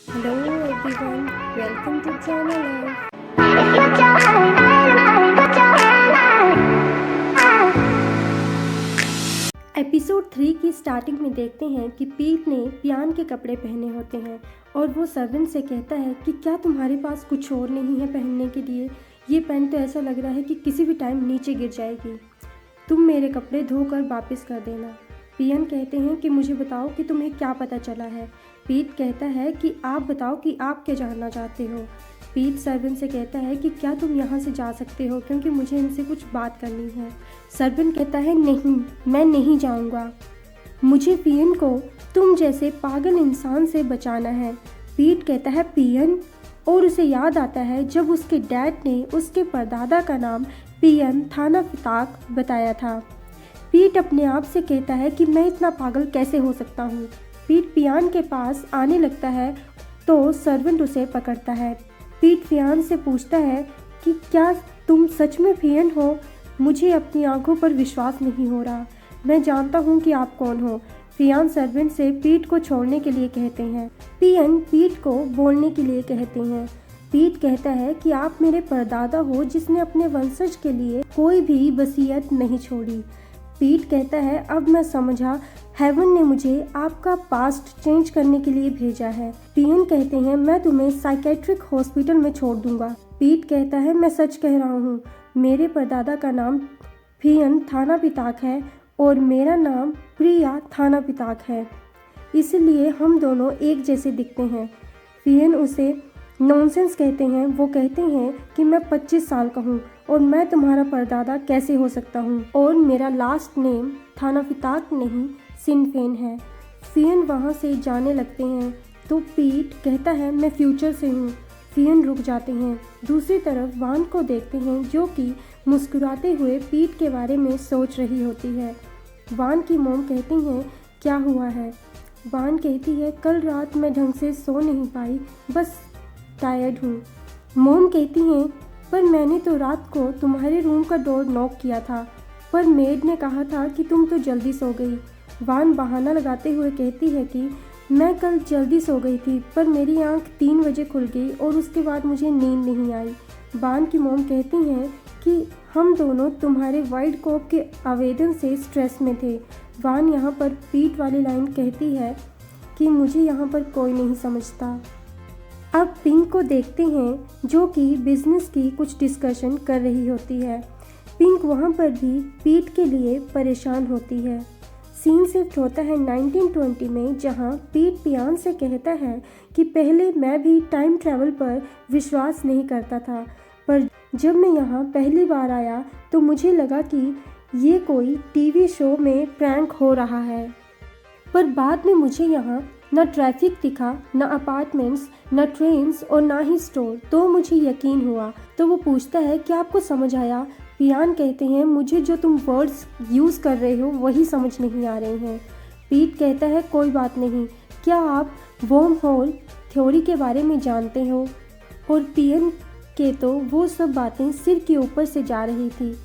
Hello everyone, welcome to Drama Love. Episode 3 की starting में देखते हैं कि पीट ने पियान के कपड़े पहने होते हैं और वो सर्वेंट से कहता है कि क्या तुम्हारे पास कुछ और नहीं है पहनने के लिए। ये पेन तो ऐसा लग रहा है कि किसी भी टाइम नीचे गिर जाएगी। तुम मेरे कपड़े धोकर वापस कर देना। पियन कहते हैं कि मुझे बताओ कि तुम्हें क्या पता चला है। पीट कहता है कि आप बताओ कि आप क्या जानना चाहते हो। पीट सर्वेंट से कहता है कि क्या तुम यहाँ से जा सकते हो क्योंकि मुझे इनसे कुछ बात करनी है। सर्वेंट कहता है नहीं, मैं नहीं जाऊँगा। मुझे पियन को तुम जैसे पागल इंसान से बचाना है। पीट कहता है पियन, और उसे याद आता है जब उसके डैड ने उसके परदादा का नाम पियन थाना पिताक बताया था। पीट अपने आप से कहता है कि मैं इतना पागल कैसे हो सकता हूँ। पीट पियान के पास आने लगता है तो सर्वेंट उसे पकड़ता है। पीट पियान से पूछता है कि क्या तुम सच में पियन हो। मुझे अपनी आंखों पर विश्वास नहीं हो रहा। मैं जानता हूँ कि आप कौन हो। पियान सर्वेंट से पीट को छोड़ने के लिए कहते हैं। पियन पीट को बोलने के लिए कहते हैं। पीट कहता है कि आप मेरे परदादा हो जिसने अपने वंशज के लिए कोई भी वसीयत नहीं छोड़ी। पीट कहता है अब मैं समझा, हेवन ने मुझे आपका पास्ट चेंज करने के लिए भेजा है। पियन कहते हैं मैं तुम्हें साइकेट्रिक हॉस्पिटल में छोड़ दूंगा। पीट कहता है मैं सच कह रहा हूँ, मेरे परदादा का नाम पियन थाना पिताक है और मेरा नाम प्रिया थाना पिताक है, इसलिए हम दोनों एक जैसे दिखते हैं। पियन उसे नॉनसेंस कहते हैं। वो कहते हैं कि मैं 25 साल का हूँ और मैं तुम्हारा परदादा कैसे हो सकता हूँ, और मेरा लास्ट नेम थाना पिताक नहीं सिनफेन है। पियन वहाँ से जाने लगते हैं तो पीट कहता है मैं फ्यूचर से हूँ। पियन रुक जाते हैं। दूसरी तरफ वान को देखते हैं जो कि मुस्कुराते हुए पीट के बारे में सोच रही होती है। वान की मॉम कहती हैं क्या हुआ है। वान कहती है कल रात मैं ढंग से सो नहीं पाई, बस टायर्ड हूँ। मॉम कहती हैं पर मैंने तो रात को तुम्हारे रूम का डोर नॉक किया था, पर मेड ने कहा था कि तुम तो जल्दी सो गई। वान बहाना लगाते हुए कहती है कि मैं कल जल्दी सो गई थी पर मेरी आंख 3 बजे खुल गई और उसके बाद मुझे नींद नहीं आई। वान की मॉम कहती हैं कि हम दोनों तुम्हारे वाइल्ड कॉप के आवेदन से स्ट्रेस में थे। वान यहाँ पर पीट वाली लाइन कहती है कि मुझे यहाँ पर कोई नहीं समझता। अब पिंक को देखते हैं जो कि बिजनेस की कुछ डिस्कशन कर रही होती है। पिंक वहाँ पर भी पीट के लिए परेशान होती है। सीन शिफ्ट होता है 1920 में, जहाँ पीट पियान से कहता है कि पहले मैं भी टाइम ट्रैवल पर विश्वास नहीं करता था, पर जब मैं यहाँ पहली बार आया तो मुझे लगा कि ये कोई टीवी शो में प्रैंक हो रहा है। पर बाद में मुझे यहाँ न ट्रैफिक दिखा, न अपार्टमेंट्स, न ट्रेन्स और ना ही स्टोर, तो मुझे यकीन हुआ। तो वो पूछता है कि आपको समझ आया। पियान कहते हैं मुझे जो तुम वर्ड्स यूज़ कर रहे हो वही समझ नहीं आ रहे हैं। पीट कहता है कोई बात नहीं, क्या आप वर्म होल थ्योरी के बारे में जानते हो। और पियन के तो वो सब बातें सिर के ऊपर से जा रही थी।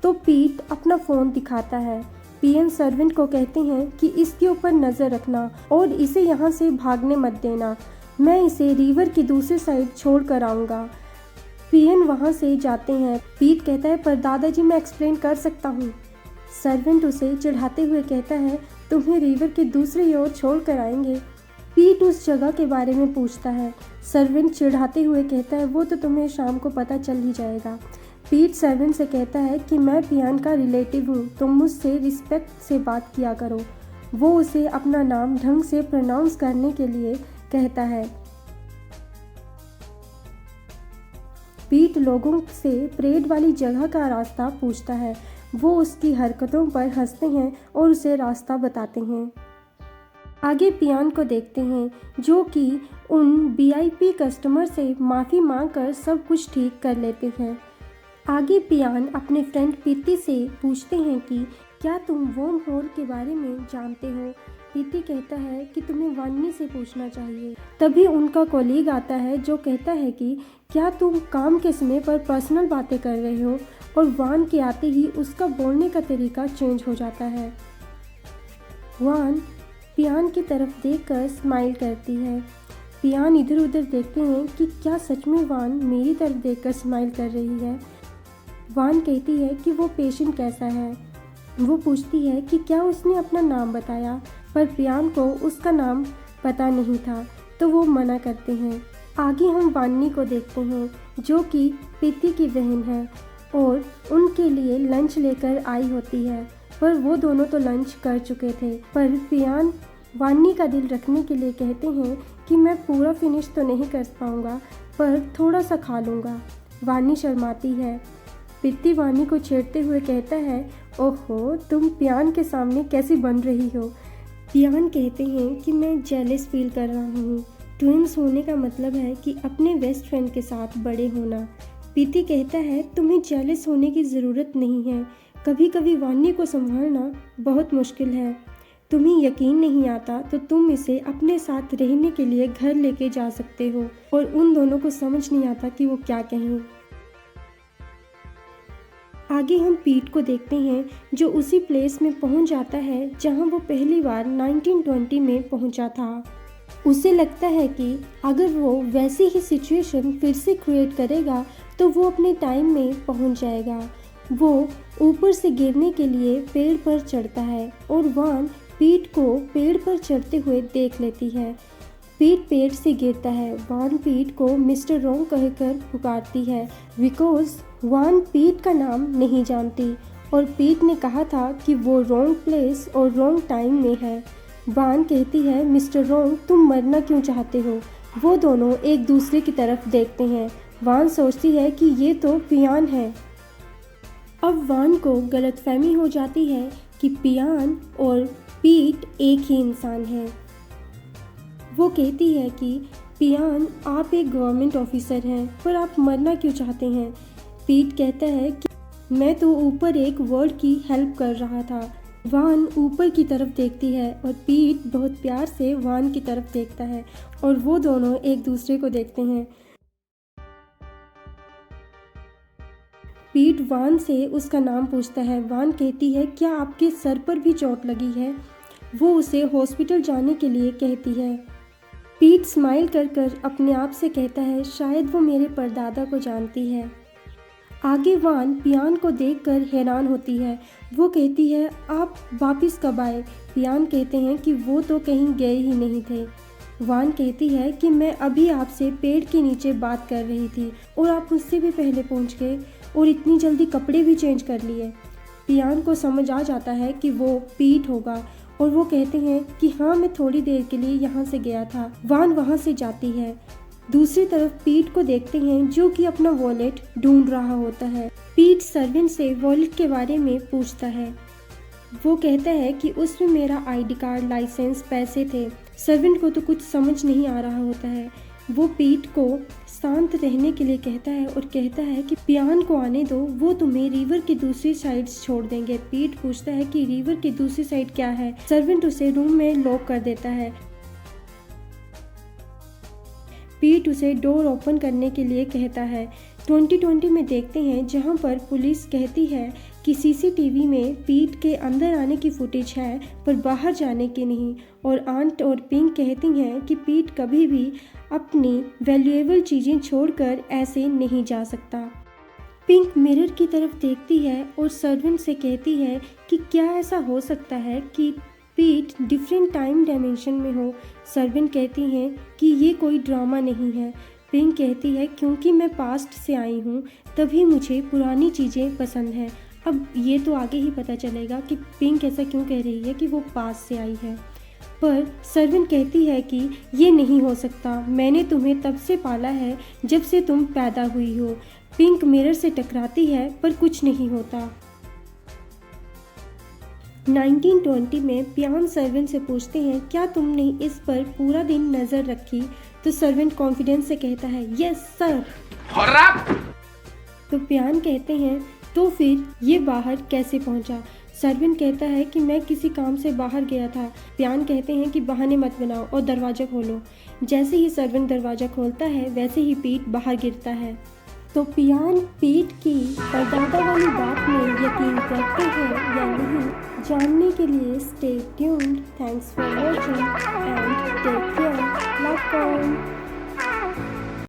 तो पीट अपना फ़ोन दिखाता है। पियन सर्वेंट को कहते हैं कि इसके ऊपर नज़र रखना और इसे यहाँ से भागने मत देना, मैं इसे रिवर की दूसरी साइड छोड़ कर आऊँगा। पियन वहाँ से जाते हैं। पीट कहता है पर दादाजी मैं एक्सप्लेन कर सकता हूँ। सर्वेंट उसे चिढ़ाते हुए कहता है तुम्हें रिवर के दूसरी ओर छोड़ कर आएंगे। पीट उस जगह के बारे में पूछता है। सर्वेंट चिढ़ाते हुए कहता है वो तो तुम्हें शाम को पता चल ही जाएगा। पीट सर्वेंट से कहता है कि मैं पियान का रिलेटिव हूँ, तुम मुझसे रिस्पेक्ट से बात किया करो। वो उसे अपना नाम ढंग से प्रोनाउंस करने के लिए कहता है। पीट लोगों से परेड वाली जगह का रास्ता पूछता है। वो उसकी हरकतों पर हंसते हैं और उसे रास्ता बताते हैं। आगे पियान को देखते हैं जो कि उन वीआईपी कस्टमर से माफ़ी मांगकर सब कुछ ठीक कर लेते हैं। आगे पियान अपने फ्रेंड पीती से पूछते हैं कि क्या तुम वर्म होल के बारे में जानते हो। पीती कहता है कि तुम्हें वानी से पूछना चाहिए। तभी उनका कोलीग आता है जो कहता है कि क्या तुम काम के समय पर पर्सनल बातें कर रहे हो, और वान के आते ही उसका बोलने का तरीका चेंज हो जाता है। वान पियान की तरफ देखकर स्माइल करती है। पियान इधर उधर देखते हैं कि क्या सच में वान मेरी तरफ देखकर स्माइल कर रही है। वान कहती है कि वो पेशेंट कैसा है। वो पूछती है कि क्या उसने अपना नाम बताया, पर पियान को उसका नाम पता नहीं था, तो वो मना करते हैं। आगे हम वानी को देखते हैं जो कि प्रीति की बहन है और उनके लिए लंच लेकर आई होती है, पर वो दोनों तो लंच कर चुके थे। पर पियान वानी का दिल रखने के लिए कहते हैं कि मैं पूरा फिनिश तो नहीं कर पाऊँगा, पर थोड़ा सा खा लूँगा। वानी शर्माती है। प्रीति वानी को छेड़ते हुए कहता है, ओहो तुम पियान के सामने कैसी बन रही हो। पियान कहते हैं कि मैं जेलस फील कर रहा हूँ। ट्विंस होने का मतलब है कि अपने बेस्ट फ्रेंड के साथ बड़े होना। प्रीति कहता है तुम्हें जेलस होने की ज़रूरत नहीं है, कभी कभी वानी को संभालना बहुत मुश्किल है। तुम्हें यकीन नहीं आता तो तुम इसे अपने साथ रहने के लिए घर लेके जा सकते हो। और उन दोनों को समझ नहीं आता कि वो क्या कहें। आगे हम पीट को देखते हैं जो उसी प्लेस में पहुंच जाता है जहां वो पहली बार 1920 में पहुंचा था। उसे लगता है कि अगर वो वैसी ही सिचुएशन फिर से क्रिएट करेगा तो वो अपने टाइम में पहुंच जाएगा। वो ऊपर से गिरने के लिए पेड़ पर चढ़ता है और वान पीट को पेड़ पर चढ़ते हुए देख लेती है। पीट पेड़ से गिरता है। वान पीट को मिस्टर रॉन्ग कहकर पुकारती है बिकॉज वान पीट का नाम नहीं जानती और पीट ने कहा था कि वो रॉन्ग प्लेस और रॉन्ग टाइम में है। वान कहती है मिस्टर रॉन्ग तुम मरना क्यों चाहते हो। वो दोनों एक दूसरे की तरफ देखते हैं। वान सोचती है कि ये तो पियान है। अब वान को गलतफहमी हो जाती है कि पियान और पीट एक ही इंसान है। वो कहती है कि पियान आप एक गवर्नमेंट ऑफिसर हैं, पर आप मरना क्यों चाहते हैं। पीट कहता है कि मैं तो ऊपर एक वर्ड की हेल्प कर रहा था। वान ऊपर की तरफ देखती है और पीट बहुत प्यार से वान की तरफ देखता है और वो दोनों एक दूसरे को देखते हैं। पीट वान से उसका नाम पूछता है। वान कहती है क्या आपके सर पर भी चोट लगी है। वो उसे हॉस्पिटल जाने के लिए कहती है। पीट स्माइल कर कर अपने आप से कहता है शायद वो मेरे परदादा को जानती है। आगे वान पियान को देखकर हैरान होती है। वो कहती है आप वापस कब आए। पियान कहते हैं कि वो तो कहीं गए ही नहीं थे। वान कहती है कि मैं अभी आपसे पेड़ के नीचे बात कर रही थी और आप मुझसे भी पहले पहुंच गए और इतनी जल्दी कपड़े भी चेंज कर लिए। पियान को समझ आ जाता है कि वो पीट होगा और वो कहते हैं कि हाँ मैं थोड़ी देर के लिए यहाँ से गया था। वान वहाँ से जाती है। दूसरी तरफ पीट को देखते हैं जो कि अपना वॉलेट ढूंढ रहा होता है। पीट सर्वेंट से वॉलेट के बारे में पूछता है। वो कहता है कि उसमें मेरा आईडी कार्ड, लाइसेंस, पैसे थे। सर्वेंट को तो कुछ समझ नहीं आ रहा होता है। वो पीट को शांत रहने के लिए कहता है और कहता है कि पियान को आने दो, वो तुम्हें रिवर की दूसरी साइड छोड़ देंगे। पीट पूछता है कि रिवर की दूसरी साइड क्या है। सर्वेंट उसे रूम में लॉक कर देता है। पीट उसे डोर ओपन करने के लिए कहता है। 2020 में देखते हैं जहां पर पुलिस कहती है कि सीसीटीवी में पीट के अंदर आने की फुटेज है पर बाहर जाने की नहीं। और आंट और पिंक कहती हैं कि पीट कभी भी अपनी वैल्यूएबल चीज़ें छोड़कर ऐसे नहीं जा सकता। पिंक मिरर की तरफ देखती है और सर्वेंट से कहती है कि क्या ऐसा हो सकता है कि पीट डिफरेंट टाइम डायमेंशन में हो। सर्वेंट कहती हैं कि ये कोई ड्रामा नहीं है। पिंक कहती है क्योंकि मैं पास्ट से आई हूँ तभी मुझे पुरानी चीज़ें पसंद हैं। अब ये तो आगे ही पता चलेगा कि पिंक ऐसा क्यों कह रही है कि वो पास्ट से आई है। पर सर्वेंट कहती है कि ये नहीं हो सकता, मैंने तुम्हें तब से पाला है जब से तुम पैदा हुई हो। पिंक मिरर से टकराती है पर कुछ नहीं होता। 1920 में पियान सर्वेंट से पूछते हैं क्या तुमने इस पर पूरा दिन नज़र रखी। तो सर्वेंट कॉन्फिडेंस से कहता है यस सर। तो पियान कहते हैं तो फिर ये बाहर कैसे पहुंचा। सर्वेंट कहता है कि मैं किसी काम से बाहर गया था। पियान कहते हैं कि बहाने मत बनाओ और दरवाज़ा खोलो। जैसे ही सर्वेंट दरवाज़ा खोलता है वैसे ही पीट बाहर गिरता है। तो पियान पीट की परदादा वाली बात में यकीन करते हैं या नहीं, जानने के लिए stay tuned. Thanks for watching and take care. Love कौन।